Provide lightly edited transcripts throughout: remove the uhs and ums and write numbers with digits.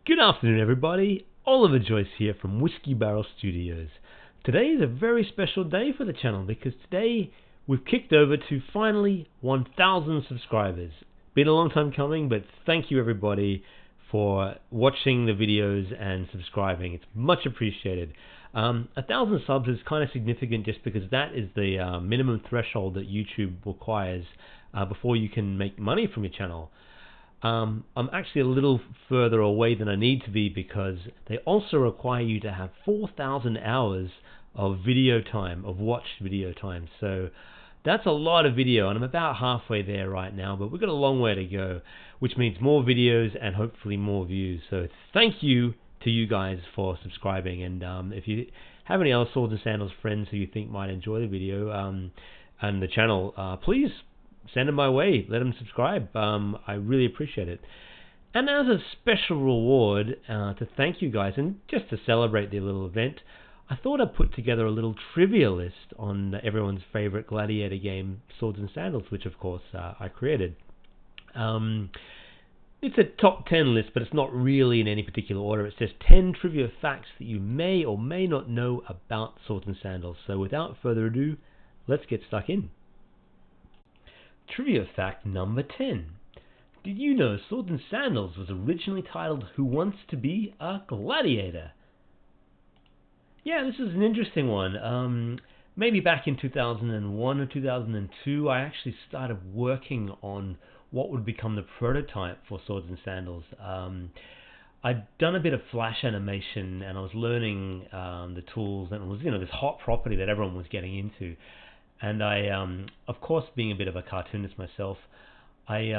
Good afternoon, everybody. Oliver Joyce here from Whiskey Barrel Studios. Today is a very special day for the channel because today we've kicked over to finally 1,000 subscribers. Been a long time coming, but thank you everybody for watching the videos and subscribing. It's much appreciated. 1,000 subs is kind of significant just because that is the minimum threshold that YouTube requires before you can make money from your channel. I'm actually a little further away than I need to be because they also require you to have 4,000 hours of video time, of watched video time. So that's a lot of video, and I'm about halfway there right now, but we've got a long way to go, which means more videos and hopefully more views. So thank you to you guys for subscribing, and if you have any other Swords and Sandals friends who you think might enjoy the video and the channel, please send them my way. Let them subscribe. I really appreciate it. And as a special reward to thank you guys and just to celebrate the little event, I thought I'd put together a little trivia list on everyone's favorite Gladiator game, Swords and Sandals, which of course I created. It's a top 10 list, but it's not really in any particular order. It's just 10 trivia facts that you may or may not know about Swords and Sandals. So without further ado, let's get stuck in. Trivia fact number 10. Did you know Swords and Sandals was originally titled Who Wants to Be a Gladiator? Yeah, this is an interesting one. Maybe back in 2001 or 2002, I actually started working on what would become the prototype for Swords and Sandals. I'd done a bit of flash animation, and I was learning the tools, and it was this hot property that everyone was getting into. And I, of course, being a bit of a cartoonist myself, I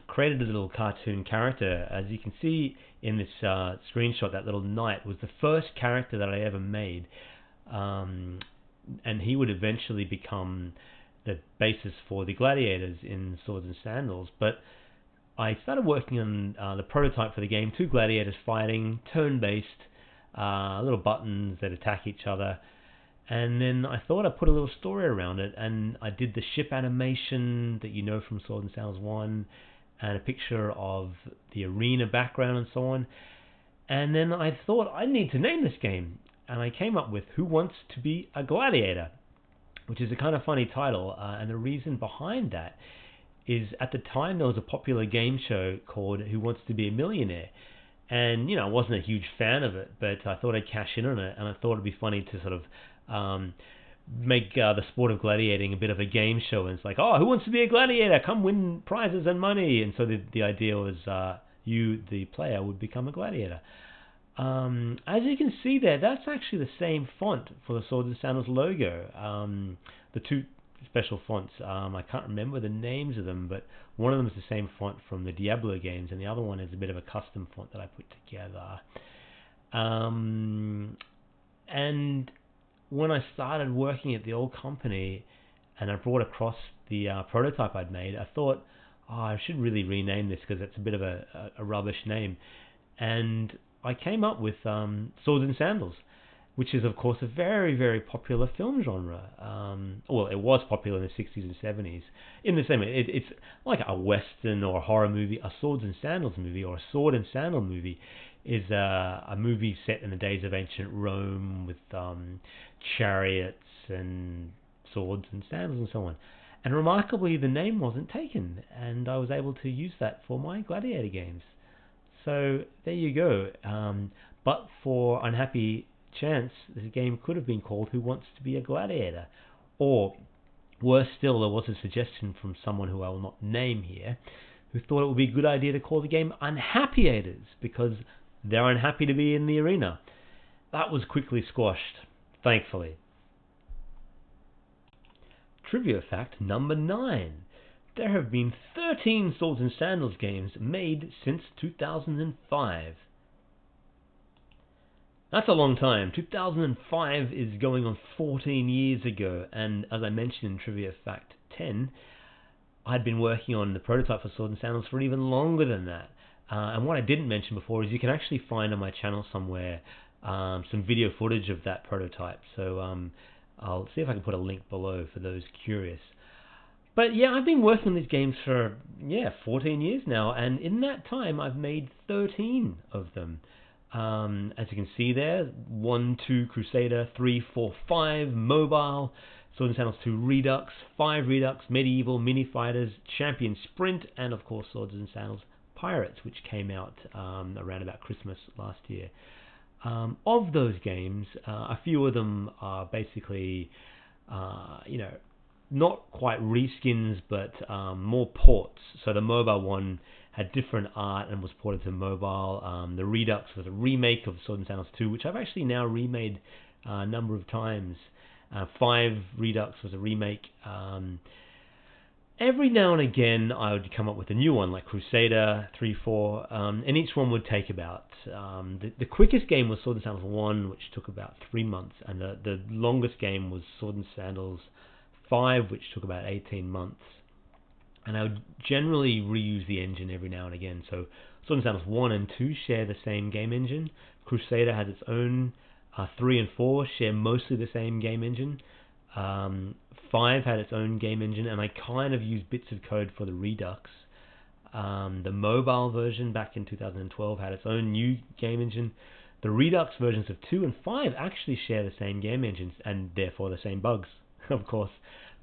created a little cartoon character. As you can see in this screenshot, that little knight was the first character that I ever made. And he would eventually become the basis for the gladiators in Swords and Sandals. But I started working on the prototype for the game, 2 gladiators fighting, turn-based, little buttons that attack each other. And then I thought I'd put a little story around it, and I did the ship animation that you know from Swords and Sandals 1, and a picture of the arena background and so on. And then I thought I need to name this game, and I came up with Who Wants to Be a Gladiator, which is a kind of funny title, and the reason behind that is at the time there was a popular game show called Who Wants to Be a Millionaire. And, I wasn't a huge fan of it, but I thought I'd cash in on it, and I thought it'd be funny to sort of make the sport of gladiating a bit of a game show. And it's like, oh, who wants to be a gladiator? Come win prizes and money. And so the idea was you, the player, would become a gladiator. As you can see there, that's actually the same font for the Swords and Sandals logo. The 2 special fonts, I can't remember the names of them, but one of them is the same font from the Diablo games, and the other one is a bit of a custom font that I put together. And when I started working at the old company and I brought across the prototype I'd made, I thought, I should really rename this because it's a bit of a rubbish name. And I came up with Swords and Sandals, which is, of course, a very, very popular film genre. Well, it was popular in the 60s and 70s. In the same way, it's like a Western or a horror movie. A Swords and Sandals movie or a Sword and Sandal movie is a movie set in the days of ancient Rome with chariots and swords and sandals and so on. And remarkably, the name wasn't taken, and I was able to use that for my gladiator games. So there you go. But for unhappy chance, this game could have been called Who Wants to Be a Gladiator? Or, worse still, there was a suggestion from someone who I will not name here, who thought it would be a good idea to call the game Unhappyators, because they're unhappy to be in the arena. That was quickly squashed, thankfully. Trivia fact number 9. There have been 13 Swords and Sandals games made since 2005. That's a long time. 2005 is going on 14 years ago, and as I mentioned in Trivia Fact 10, I'd been working on the prototype for Swords and Sandals for even longer than that. And what I didn't mention before is you can actually find on my channel somewhere some video footage of that prototype. So I'll see if I can put a link below for those curious. But yeah, I've been working on these games for 14 years now, and in that time I've made 13 of them. As you can see there, 1, 2 Crusader, 3, 4, 5 Mobile, Swords and Sandals 2 Redux, 5 Redux, Medieval, Mini Fighters, Champion Sprint, and of course Swords and Sandals Pirates, which came out around about Christmas last year. Of those games, a few of them are basically, not quite reskins, but more ports. So the mobile one had different art and was ported to mobile. The Redux was a remake of Swords and Sandals 2, which I've actually now remade a number of times. 5 Redux was a remake. Every now and again, I would come up with a new one, like Crusader 3, 4, and each one would take about... the quickest game was Swords and Sandals 1, which took about 3 months, and the longest game was Swords and Sandals 5, which took about 18 months. And I would generally reuse the engine every now and again. So Swords and Sandals 1 and 2 share the same game engine. Crusader has its own. 3 and 4 share mostly the same game engine. 5 had its own game engine, and I kind of used bits of code for the Redux. The mobile version back in 2012 had its own new game engine. The Redux versions of 2 and 5 actually share the same game engines, and therefore the same bugs, of course.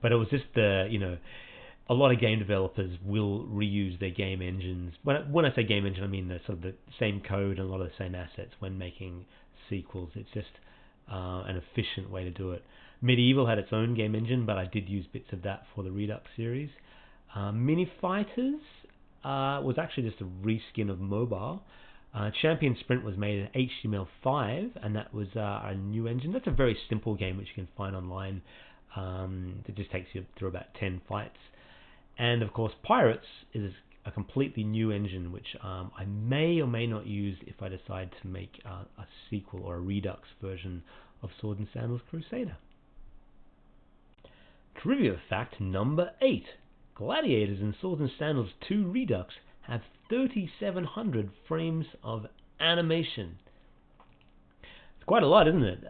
But it was just a lot of game developers will reuse their game engines. When I say game engine, I mean the sort of the same code and a lot of the same assets when making sequels. It's just an efficient way to do it. Medieval had its own game engine, but I did use bits of that for the Redux series. Mini Fighters was actually just a reskin of mobile. Champion Sprint was made in HTML5, and that was a new engine. That's a very simple game which you can find online. It just takes you through about 10 fights. And of course, Pirates is a completely new engine, which I may or may not use if I decide to make a sequel or a Redux version of Swords and Sandals Crusader. Trivia fact number 8. Gladiators in Swords and Sandals 2 Redux have 3,700 frames of animation. It's quite a lot, isn't it?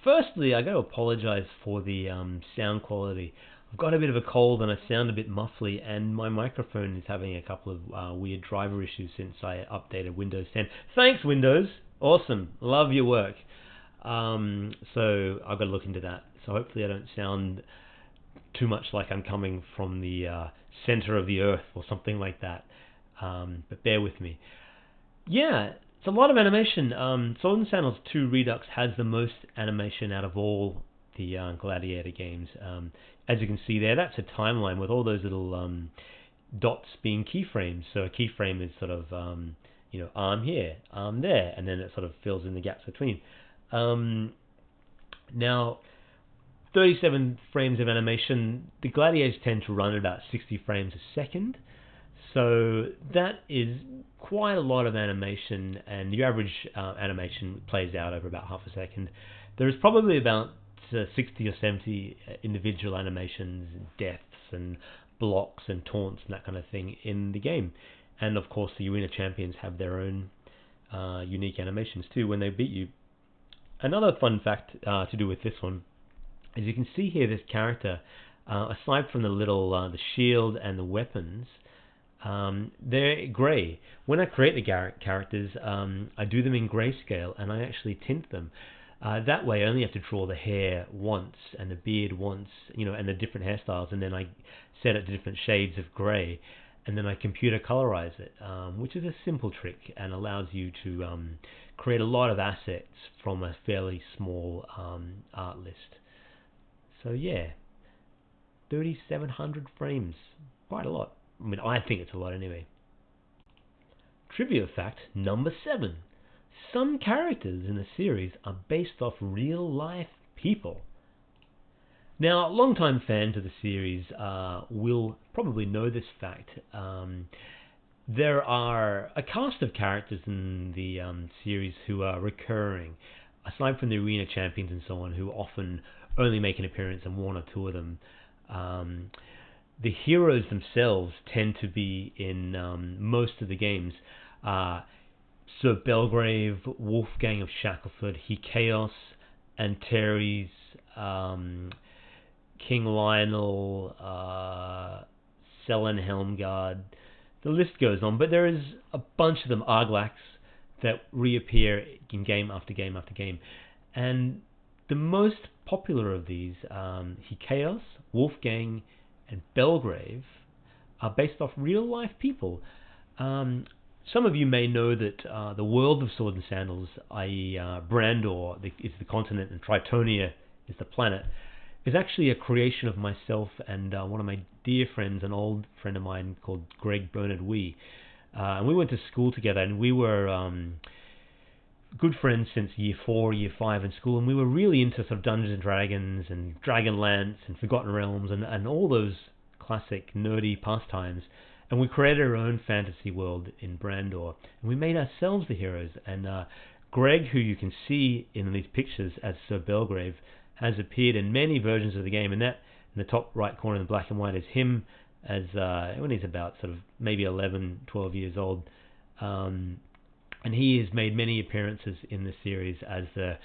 Firstly, I got to apologize for the sound quality. I've got a bit of a cold and I sound a bit muffly, and my microphone is having a couple of weird driver issues since I updated Windows 10. Thanks, Windows! Awesome. Love your work. So I've got to look into that. So hopefully I don't sound too much like I'm coming from the center of the earth or something like that. But bear with me. Yeah, it's a lot of animation. Swords and Sandals 2 Redux has the most animation out of all the Gladiator games. As you can see there, that's a timeline with all those little dots being keyframes. So a keyframe is sort of, arm here, arm there, and then it sort of fills in the gaps between. Now, 37 frames of animation. The Gladiators tend to run at about 60 frames a second. So that is quite a lot of animation, and the average animation plays out over about half a second. There's probably about 60 or 70 individual animations, deaths and blocks and taunts and that kind of thing in the game. And of course the arena champions have their own unique animations too when they beat you. Another fun fact to do with this one, as you can see here, this character, aside from the little the shield and the weapons, they're grey. When I create the characters, I do them in grayscale and I actually tint them. That way I only have to draw the hair once and the beard once, and the different hairstyles, and then I set it to different shades of grey, and then I computer colorize it, which is a simple trick and allows you to create a lot of assets from a fairly small art list. So yeah, 3,700 frames, quite a lot. I mean, I think it's a lot anyway. Trivia fact number 7. Some characters in the series are based off real-life people. Now, long-time fans of the series will probably know this fact. There are a cast of characters in the series who are recurring, aside from the arena champions and so on, who often only make an appearance in 1 or 2 of them. The heroes themselves tend to be in most of the games. Sir Belgrave, Wolfgang of Shackleford, Chaos, Antares, King Lionel, Selen Helmgard. The list goes on, but there is a bunch of them, Arglax, that reappear in game after game after game. And the most popular of these, Hikaeos, Wolfgang, and Belgrave, are based off real-life people. Some of you may know that the world of Swords and Sandals, i.e. Brandor is the continent and Tritonia is the planet, is actually a creation of myself and one of my dear friends, an old friend of mine called Greg Bernard Wee. And we went to school together, and we were good friends since year 4, year 5 in school, and we were really into sort of Dungeons and Dragons and Dragonlance and Forgotten Realms and all those classic nerdy pastimes. And we created our own fantasy world in Brandor, and we made ourselves the heroes. And Greg, who you can see in these pictures as Sir Belgrave, has appeared in many versions of the game, and that in the top right corner in the black and white is him as when he's about sort of maybe 11, 12 years old. And he has made many appearances in the series as the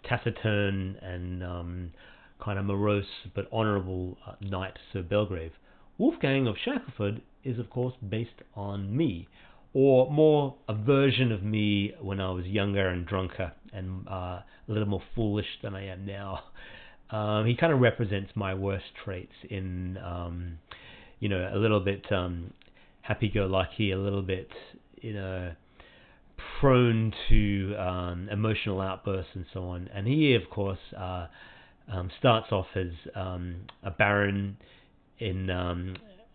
taciturn and kind of morose but honourable knight Sir Belgrave. Wolfgang of Shackleford is, of course, based on me, or more a version of me when I was younger and drunker and a little more foolish than I am now. He kind of represents my worst traits in, a little bit happy-go-lucky, a little bit, prone to emotional outbursts and so on. And he, of course, starts off as a baron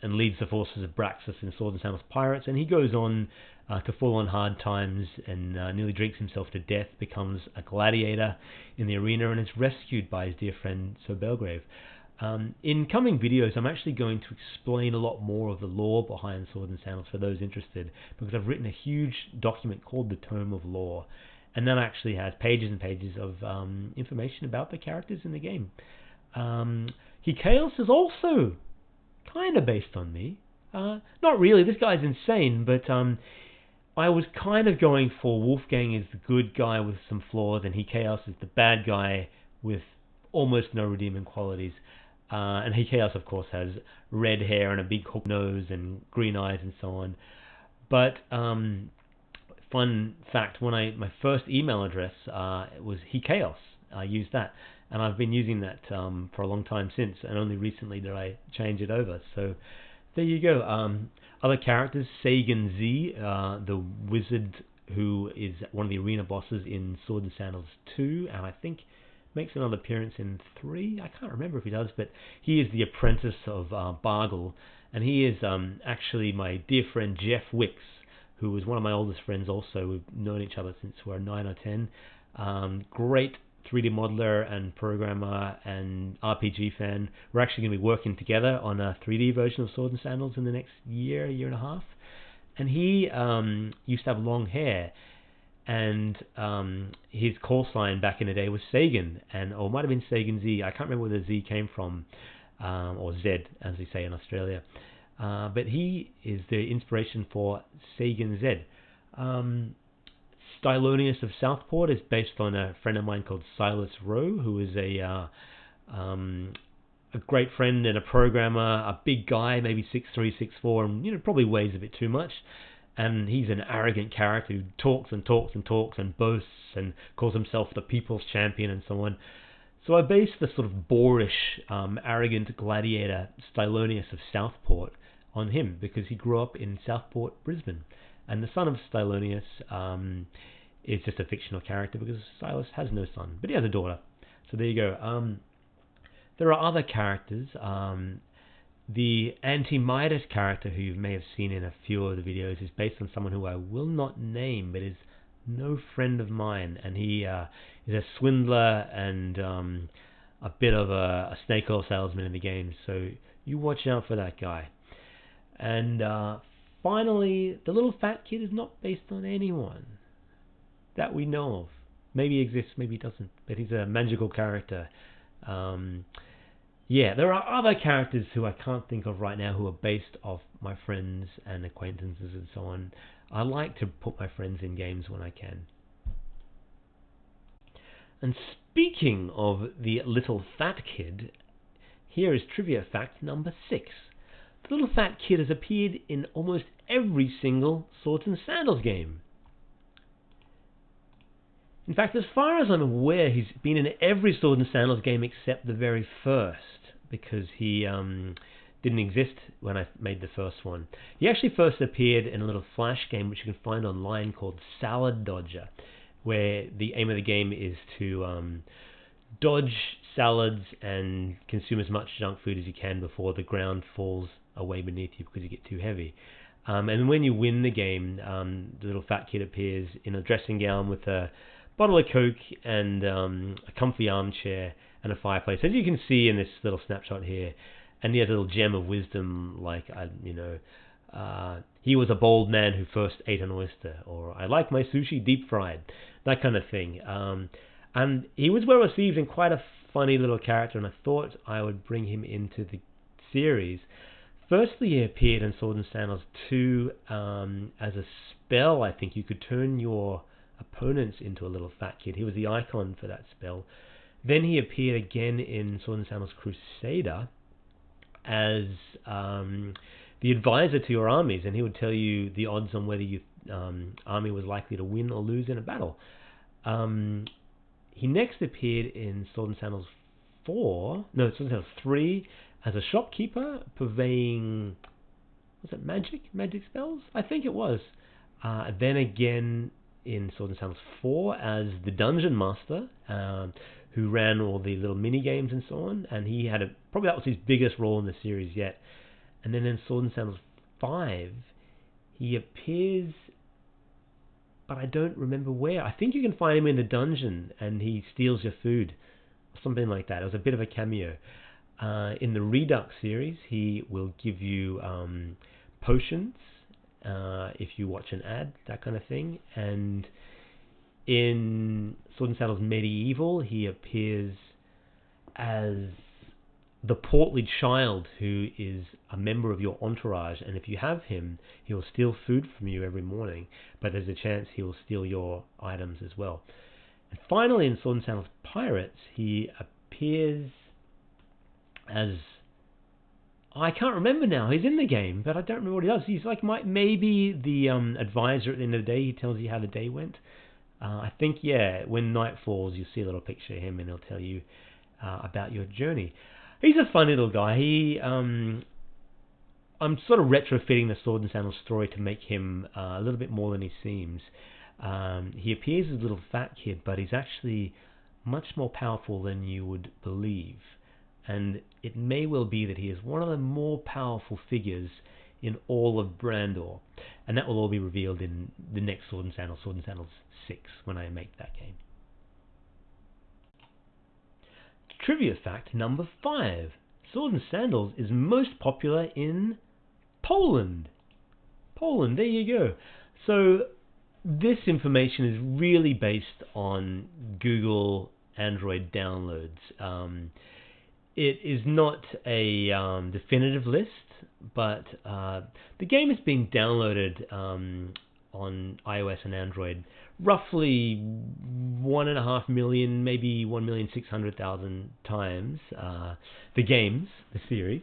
and leads the forces of Braxis in Swords and Sandals Pirates, and he goes on to fall on hard times and nearly drinks himself to death, becomes a gladiator in the arena, and is rescued by his dear friend Sir Belgrave. In coming videos, I'm actually going to explain a lot more of the lore behind Swords and Sandals for those interested, because I've written a huge document called the Tome of Lore, and that actually has pages and pages of information about the characters in the game. Hikaeos is also kind of based on me. Not really, this guy's insane, but I was kind of going for Wolfgang as the good guy with some flaws, and Hikaeos is the bad guy with almost no redeeming qualities. And Hikaeos, of course, has red hair and a big hook nose and green eyes and so on. But fun fact, my first email address was Hikaeos. I used that, and I've been using that for a long time since, and only recently did I change it over. So there you go. Other characters, Sagan Z, the wizard who is one of the arena bosses in Swords and Sandals 2, and I think makes another appearance in 3. I can't remember if he does, but he is the apprentice of Bargle, and he is actually my dear friend Jeff Wicks, who was one of my oldest friends also. We've known each other since we were 9 or 10. Great 3D modeler and programmer and RPG fan. We're actually going to be working together on a 3D version of Swords and Sandals in the next year and a half. And he used to have long hair, and his call sign back in the day was Sagan, or it might have been Sagan Z. I can't remember where the Z came from, or Z, as we say in Australia. But he is the inspiration for Sagan Z. Stylonius of Southport is based on a friend of mine called Silas Rowe, who is a great friend and a programmer, a big guy, maybe 6'3", 6'4", and probably weighs a bit too much. And he's an arrogant character who talks and talks and talks and boasts and calls himself the people's champion and so on. So I based the sort of boorish, arrogant gladiator Stylonius of Southport on him, because he grew up in Southport, Brisbane. And the son of Stylonius is just a fictional character because Silas has no son, but he has a daughter. So there you go. There are other characters. The Anti-Midas character, who you may have seen in a few of the videos, is based on someone who I will not name, but is no friend of mine. And he is a swindler and a bit of a snake oil salesman in the game. So you watch out for that guy. And finally, the little fat kid is not based on anyone that we know of. Maybe he exists, maybe he doesn't, but he's a magical character. Yeah, there are other characters who I can't think of right now who are based off my friends and acquaintances and so on. I like to put my friends in games when I can. And speaking of the little fat kid, Here is trivia fact number 6. The little fat kid has appeared in almost every single Swords and Sandals game. In fact, as far as I'm aware, he's been in every Swords and Sandals game except the very first, because he didn't exist when I made the first one. He actually first appeared in a little flash game which you can find online called Salad Dodger, where the aim of the game is to dodge salads and consume as much junk food as you can before the ground falls away beneath you because you get too heavy. And when you win the game, the little fat kid appears in a dressing gown with a bottle of Coke and a comfy armchair and a fireplace, as you can see in this little snapshot here. And he has a little gem of wisdom, like, he was a bold man who first ate an oyster, or I like my sushi deep fried, that kind of thing. And he was well received and quite a funny little character, and I thought I would bring him into the series. Firstly, he appeared in Swords and Sandals 2 as a spell. I think you could turn your opponents into a little fat kid. He was the icon for that spell. Then he appeared again in Swords and Sandals Crusader as the advisor to your armies, and he would tell you the odds on whether your army was likely to win or lose in a battle. He next appeared in Swords and Sandals 3 as a shopkeeper purveying, was it magic spells? I think it was. Then again in Swords and Sandals 4 as the dungeon master, who ran all the little mini games and so on, and he had probably that was his biggest role in the series yet. And then in Swords and Sandals 5, he appears, but I don't remember where. I think you can find him in the dungeon, and he steals your food, or something like that. It was a bit of a cameo. In the Redux series, he will give you potions if you watch an ad, that kind of thing. And in Swords and Sandals Medieval, he appears as the portly child who is a member of your entourage, and if you have him, he will steal food from you every morning, but there's a chance he will steal your items as well. And finally, in Swords and Sandals Pirates, he appears as, I can't remember now, he's in the game, but I don't remember what he does. He's like maybe the advisor at the end of the day. He tells you how the day went. I think, yeah, when night falls, you see a little picture of him, and he'll tell you about your journey. He's a funny little guy. I'm sort of retrofitting the Sword and Sandals story to make him a little bit more than he seems. He appears as a little fat kid, but he's actually much more powerful than you would believe. And it may well be that he is one of the more powerful figures in all of Brandor. And that will all be revealed in the next Swords and Sandals 6, when I make that game. Trivia fact number 5. Swords and Sandals is most popular in Poland. Poland, there you go. So this information is really based on Google Android downloads. It is not a definitive list, but the game is being downloaded on iOS and Android roughly 1.5 million, maybe 1,600,000 times. The series,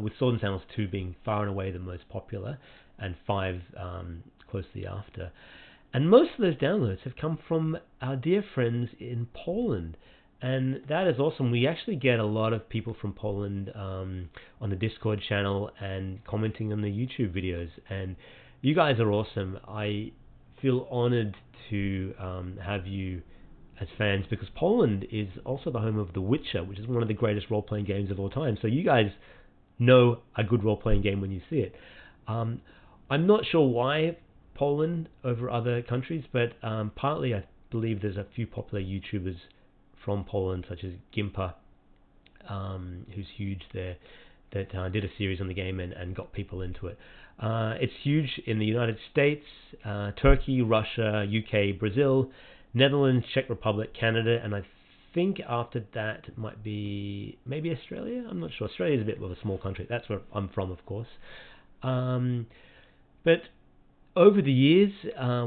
with Swords and Sandals 2 being far and away the most popular, and 5 closely after. And most of those downloads have come from our dear friends in Poland. And that is awesome. We actually get a lot of people from Poland on the Discord channel and commenting on the YouTube videos. And you guys are awesome. I feel honored to have you as fans, because Poland is also the home of The Witcher, which is one of the greatest role-playing games of all time. So you guys know a good role-playing game when you see it. I'm not sure why Poland over other countries, but partly I believe there's a few popular YouTubers from Poland, such as Gimpa, who's huge there, that did a series on the game and got people into it. It's huge in the United States, Turkey, Russia, UK, Brazil, Netherlands, Czech Republic, Canada, and I think after that it might be maybe Australia. I'm not sure. Australia is a bit of a small country. That's where I'm from, of course. But over the years,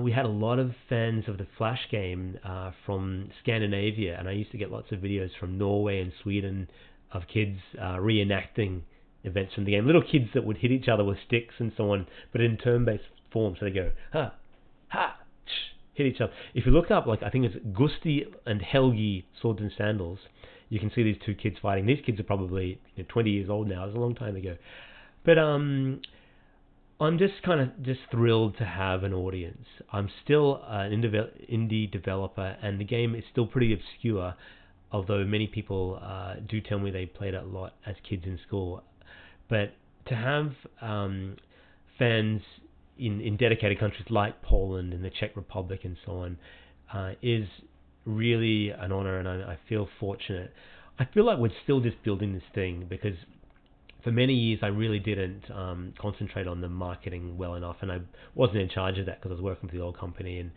we had a lot of fans of the Flash game from Scandinavia, and I used to get lots of videos from Norway and Sweden of kids reenacting events from the game. Little kids that would hit each other with sticks and so on, but in turn-based form. So they go ha, ha, hit each other. If you look up, like I think it's Gusti and Helgi Swords and Sandals, you can see these two kids fighting. These kids are probably 20 years old now. It was a long time ago. But I'm just thrilled to have an audience. I'm still an indie developer, and the game is still pretty obscure, although many people do tell me they played it a lot as kids in school. But to have fans in dedicated countries like Poland and the Czech Republic and so on is really an honor, and I feel fortunate. I feel like we're still just building this thing, because for many years I really didn't concentrate on the marketing well enough, and I wasn't in charge of that because I was working for the old company. And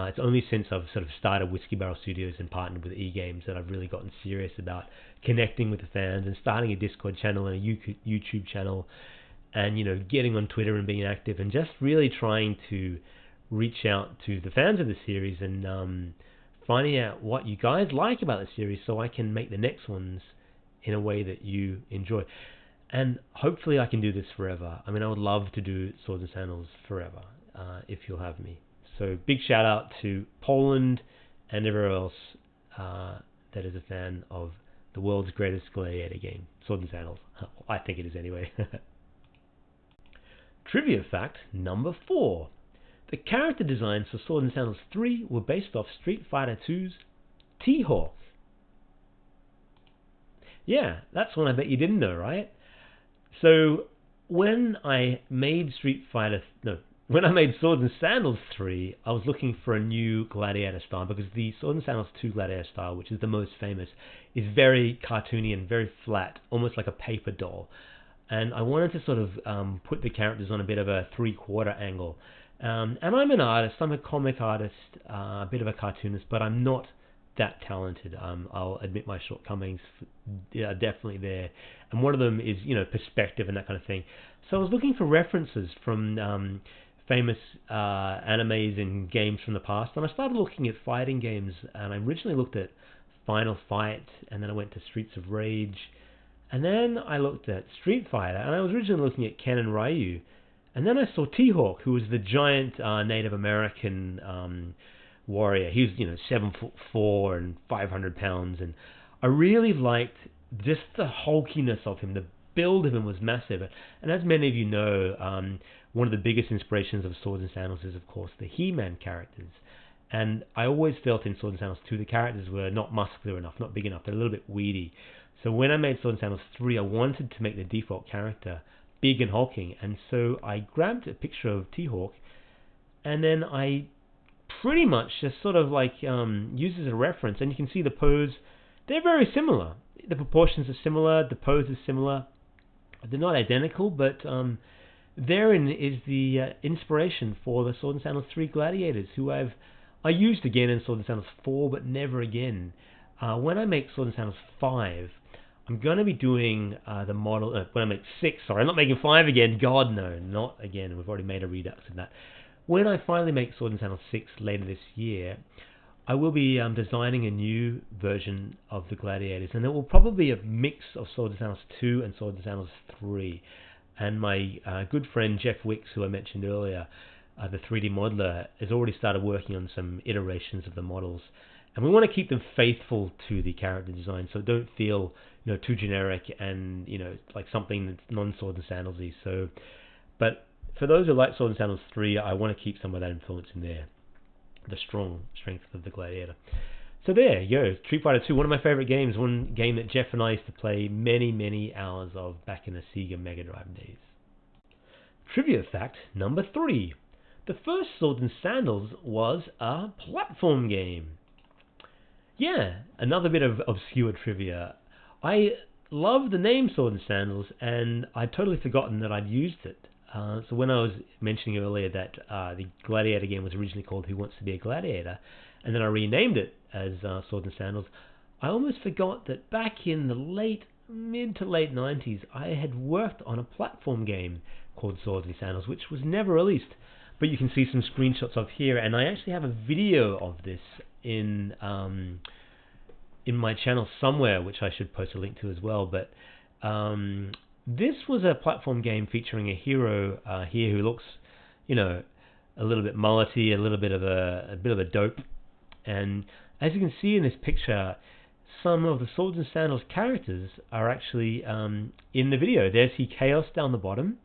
it's only since I've sort of started Whiskey Barrel Studios and partnered with eGames that I've really gotten serious about connecting with the fans and starting a Discord channel and a YouTube channel, and getting on Twitter and being active, and just really trying to reach out to the fans of the series and finding out what you guys like about the series, so I can make the next ones in a way that you enjoy. And hopefully I can do this forever. I mean, I would love to do Swords and Sandals forever if you'll have me. So big shout out to Poland and everywhere else that is a fan of the world's greatest gladiator game, Swords and Sandals. I think it is anyway. Trivia fact number 4. The character designs for Swords and Sandals 3 were based off Street Fighter 2's T-Hawk. Yeah, that's one I bet you didn't know, right? So when I made when I made Swords and Sandals 3, I was looking for a new gladiator style, because the Swords and Sandals 2 gladiator style, which is the most famous, is very cartoony and very flat, almost like a paper doll. And I wanted to sort of put the characters on a bit of a 3/4 angle. And I'm an artist, I'm a comic artist, a bit of a cartoonist, but I'm not that talented. I'll admit my shortcomings are definitely there. And one of them is, perspective and that kind of thing. So I was looking for references from famous animes and games from the past, and I started looking at fighting games, and I originally looked at Final Fight, and then I went to Streets of Rage, and then I looked at Street Fighter, and I was originally looking at Ken and Ryu. And then I saw T-Hawk, who was the giant Native American warrior. He was, 7'4" and 500 pounds, and I really liked just the hulkiness of him. The build of him was massive. And as many of you know, one of the biggest inspirations of Swords and Sandals is, of course, the He-Man characters. And I always felt in Swords and Sandals 2, the characters were not muscular enough, not big enough. They're a little bit weedy. So when I made Swords and Sandals 3, I wanted to make the default character big and hulking, and so I grabbed a picture of T-Hawk, and then I pretty much just sort of like used as a reference, and you can see the pose. They're very similar. The proportions are similar, the pose is similar. They're not identical, but therein is the inspiration for the Swords and Sandals 3 gladiators, who I used again in Swords and Sandals 4, but never again. When I make Swords and Sandals 5, I'm going to be doing the model, when I make 6, sorry, I'm not making 5 again, God no, not again, we've already made a redux of that. When I finally make Swords and Sandals 6 later this year, I will be designing a new version of the Gladiators, and it will probably be a mix of Swords and Sandals 2 and Swords and Sandals 3. And my good friend Jeff Wicks, who I mentioned earlier, the 3D modeler, has already started working on some iterations of the models. And we want to keep them faithful to the character design, so don't feel too generic and like something that's non-Swords and Sandals-y. So, but for those who like Swords and Sandals 3, I want to keep some of that influence in there, the strong strength of the Gladiator. So there you go, Street Fighter 2, one of my favorite games, one game that Jeff and I used to play many hours of back in the Sega Mega Drive days. Trivia fact number 3. The first Swords and Sandals was a platform game. Yeah, another bit of obscure trivia. I love the name Swords and Sandals, and I'd totally forgotten that I'd used it. So when I was mentioning earlier that the Gladiator game was originally called Who Wants to Be a Gladiator, and then I renamed it as Swords and Sandals, I almost forgot that back in the mid to late 90s, I had worked on a platform game called Swords and Sandals, which was never released. But you can see some screenshots of here, and I actually have a video of this in in my channel somewhere, which I should post a link to as well. But this was a platform game featuring a hero here who looks, you know, a little bit mullety, a little bit of a dope. And as you can see in this picture, some of the Swords and Sandals characters are actually in the video. There's Chaos down the bottom.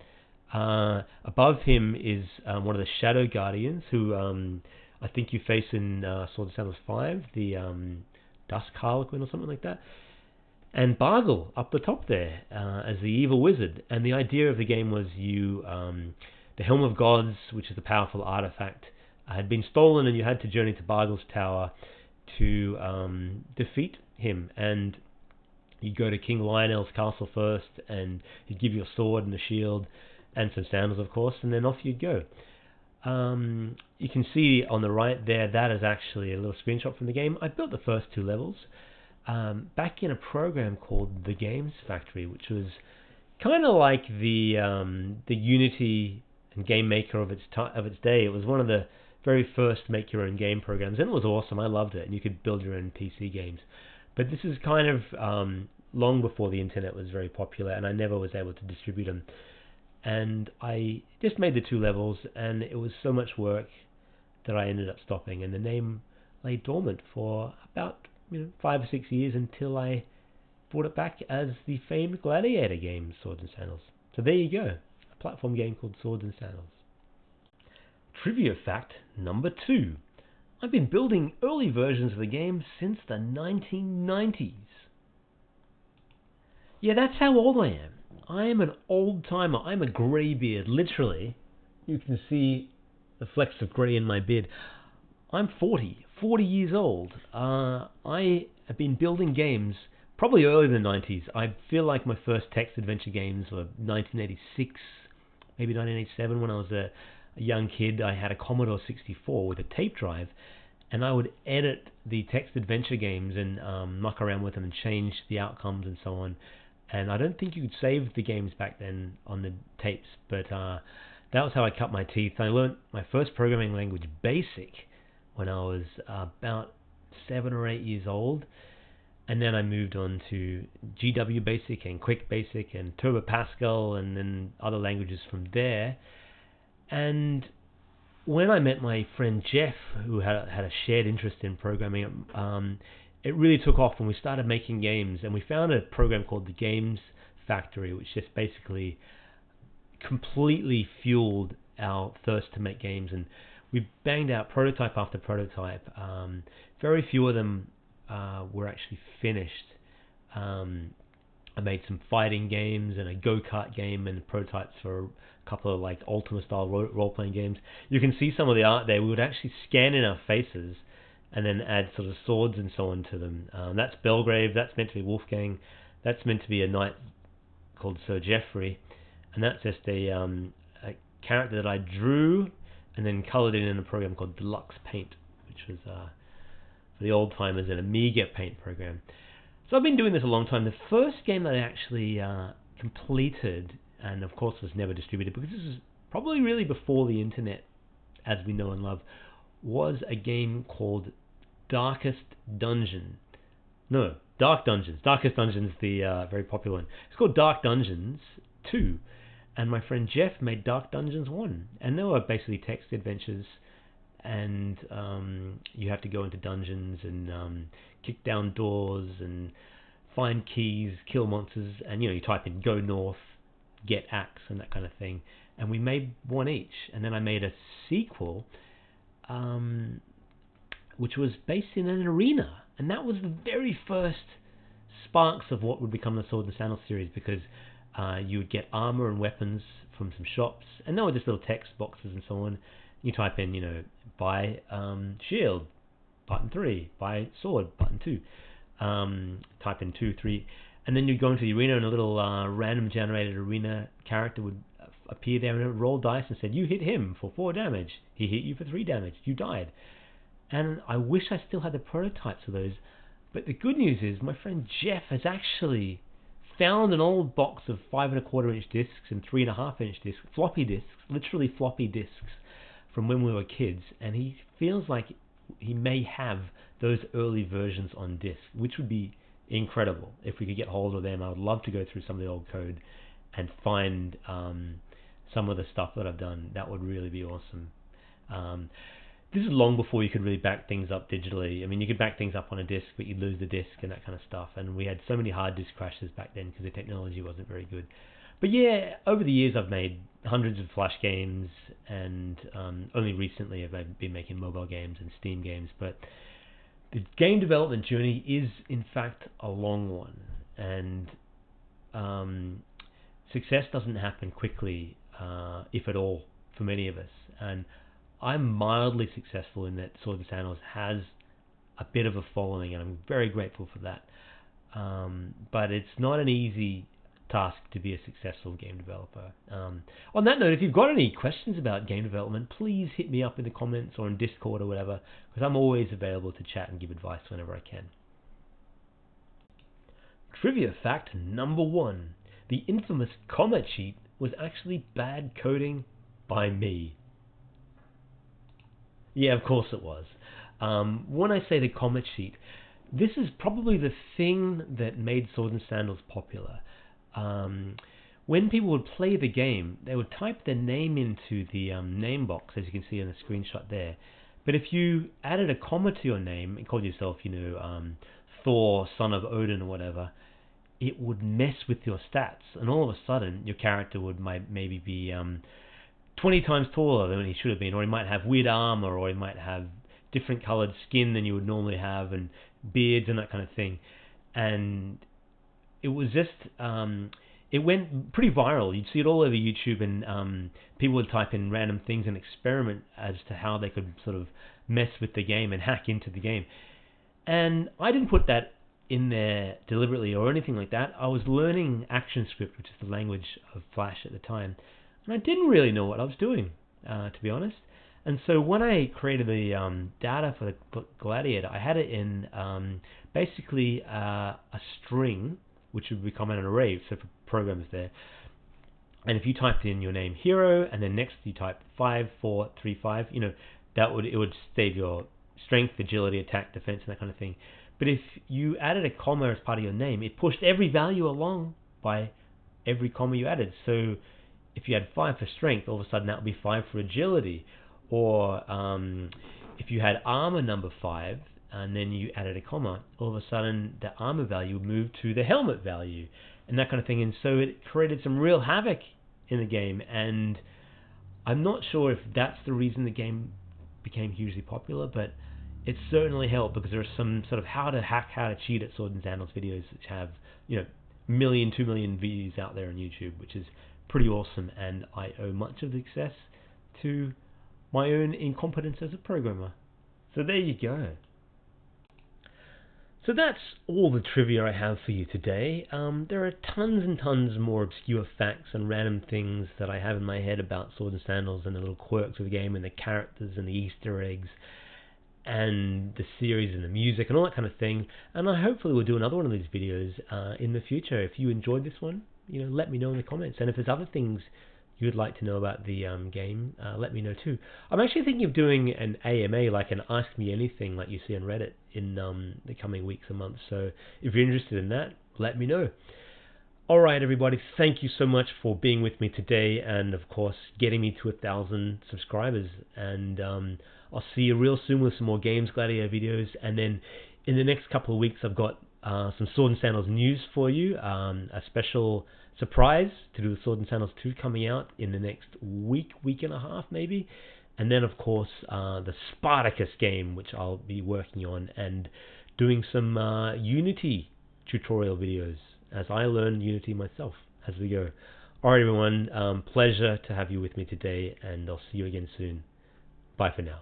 Above him is one of the Shadow Guardians, who I think you face in Swords and Sandals 5, the Dusk Harlequin or something like that. And Bargle up the top there as the evil wizard. And the idea of the game was the Helm of Gods, which is a powerful artifact, had been stolen, and you had to journey to Bargle's tower to defeat him. And you go to King Lionel's castle first, and he'd give you a sword and a shield, and some sandals, of course, and then off you'd go. You can see on the right there, that is actually a little screenshot from the game. I built the first 2 levels back in a program called the Games Factory, which was kind of like the Unity and Game Maker of its day. It was one of the very first make your own game programs, and it was awesome. I loved it, and you could build your own PC games. But this is kind of long before the internet was very popular, and I never was able to distribute them. And I just made the 2 levels, and it was so much work that I ended up stopping, and the name lay dormant for about 5 or 6 years until I brought it back as the famed Gladiator game, Swords and Sandals. So there you go, a platform game called Swords and Sandals. Trivia fact number 2. I've been building early versions of the game since the 1990s. Yeah, that's how old I am. I am an old timer. I'm a greybeard, literally. You can see the flecks of grey in my beard. I'm 40 years old. I have been building games probably earlier than the 90s. I feel like my first text adventure games were 1986, maybe 1987. When I was a young kid, I had a Commodore 64 with a tape drive, and I would edit the text adventure games and muck around with them and change the outcomes and so on. And I don't think you could save the games back then on the tapes, but that was how I cut my teeth. I learned my first programming language, BASIC, when I was about 7 or 8 years old. And then I moved on to GW Basic and Quick Basic and Turbo Pascal, and then other languages from there. And when I met my friend Jeff, who had a shared interest in programming, it really took off when we started making games, and we found a program called the Games Factory, which just basically completely fueled our thirst to make games. And we banged out prototype after prototype. Very few of them were actually finished. I made some fighting games and a go-kart game and prototypes for a couple of like Ultima style role-playing games. You can see some of the art there. We would actually scan in our faces and then add sort of swords and so on to them. That's Belgrave, that's meant to be Wolfgang, that's meant to be a knight called Sir Geoffrey, and that's just a character that I drew and then coloured in a program called Deluxe Paint, which was for the old-timers an Amiga paint program. So I've been doing this a long time. The first game that I actually completed, and of course was never distributed because this is probably really before the internet as we know and love, was a game called Dark Dungeons. Darkest Dungeons, the very popular one. It's called Dark Dungeons 2, and my friend Jeff made Dark Dungeons 1, and they were basically text adventures, and you have to go into dungeons and kick down doors and find keys, kill monsters, and you type in go north, get axe, and that kind of thing. And we made one each, and then I made a sequel which was based in an arena, and that was the very first sparks of what would become the Swords and Sandals series, because you would get armor and weapons from some shops, and they were just little text boxes and so on. You type in, buy shield, button 3, buy sword, button 2, type in 2, 3, and then you'd go into the arena, and a little random generated arena character would appear there, and it would roll dice and said, you hit him for 4 damage, he hit you for 3 damage, you died. And I wish I still had the prototypes of those, but the good news is my friend Jeff has actually found an old box of 5 1/4 inch discs and 3 1/2 inch discs, floppy discs, literally floppy discs from when we were kids, and he feels like he may have those early versions on disc, which would be incredible if we could get hold of them. I would love to go through some of the old code and find some of the stuff that I've done. That would really be awesome. This is long before you could really back things up digitally. I mean, you could back things up on a disk, but you'd lose the disk and that kind of stuff. And we had so many hard disk crashes back then because the technology wasn't very good. But yeah, over the years I've made hundreds of Flash games, and only recently have I been making mobile games and Steam games. But the game development journey is, in fact, a long one. And success doesn't happen quickly, if at all, for many of us. And I'm mildly successful in that Swords and Sandals has a bit of a following, and I'm very grateful for that. But it's not an easy task to be a successful game developer. On that note, if you've got any questions about game development, please hit me up in the comments or in Discord or whatever, because I'm always available to chat and give advice whenever I can. Trivia fact number 1. The infamous comma cheat was actually bad coding by me. Yeah, of course it was. When I say the comma cheat, this is probably the thing that made Swords and Sandals popular. When people would play the game, they would type their name into the name box, as you can see in the screenshot there. But if you added a comma to your name and called yourself, Thor, son of Odin or whatever, it would mess with your stats, and all of a sudden your character would maybe be 20 times taller than he should have been, or he might have weird armor, or he might have different colored skin than you would normally have, and beards and that kind of thing. And it was just, it went pretty viral. You'd see it all over YouTube, and people would type in random things and experiment as to how they could sort of mess with the game and hack into the game. And I didn't put that in there deliberately or anything like that. I was learning ActionScript, which is the language of Flash at the time, and I didn't really know what I was doing, to be honest. And so when I created the data for the Gladiator, I had it in basically a string, which would become an array, so for programmers there. And if you typed in your name, hero, and then next you type 5, 4, 3, 5, it would save your strength, agility, attack, defense, and that kind of thing. But if you added a comma as part of your name, it pushed every value along by every comma you added. So if you had 5 for strength, all of a sudden that would be 5 for agility. Or if you had armor number 5, and then you added a comma, all of a sudden the armor value would move to the helmet value, and that kind of thing. And so it created some real havoc in the game, and I'm not sure if that's the reason the game became hugely popular, but it certainly helped, because there are some sort of how to cheat at Swords and Sandals videos which have 1 million, 2 million views out there on YouTube, which is pretty awesome, and I owe much of the success to my own incompetence as a programmer. So there you go. So that's all the trivia I have for you today. There are tons and tons more obscure facts and random things that I have in my head about Swords and Sandals, and the little quirks of the game, and the characters, and the Easter eggs, and the series, and the music, and all that kind of thing. And I hopefully will do another one of these videos in the future. If you enjoyed this one, let me know in the comments. And if there's other things you'd like to know about the game, let me know too. I'm actually thinking of doing an AMA, like an Ask Me Anything, like you see on Reddit, in the coming weeks and months. So if you're interested in that, let me know. Alright everybody, thank you so much for being with me today, and of course getting me to 1,000 subscribers. And I'll see you real soon with some more Games Gladiator videos. And then in the next couple of weeks I've got some Swords and Sandals news for you, a special surprise to do with Swords and Sandals 2 coming out in the next week and a half maybe. And then of course the Spartacus game, which I'll be working on, and doing some Unity tutorial videos as I learn Unity myself as we go. Alright everyone, pleasure to have you with me today, and I'll see you again soon. Bye for now.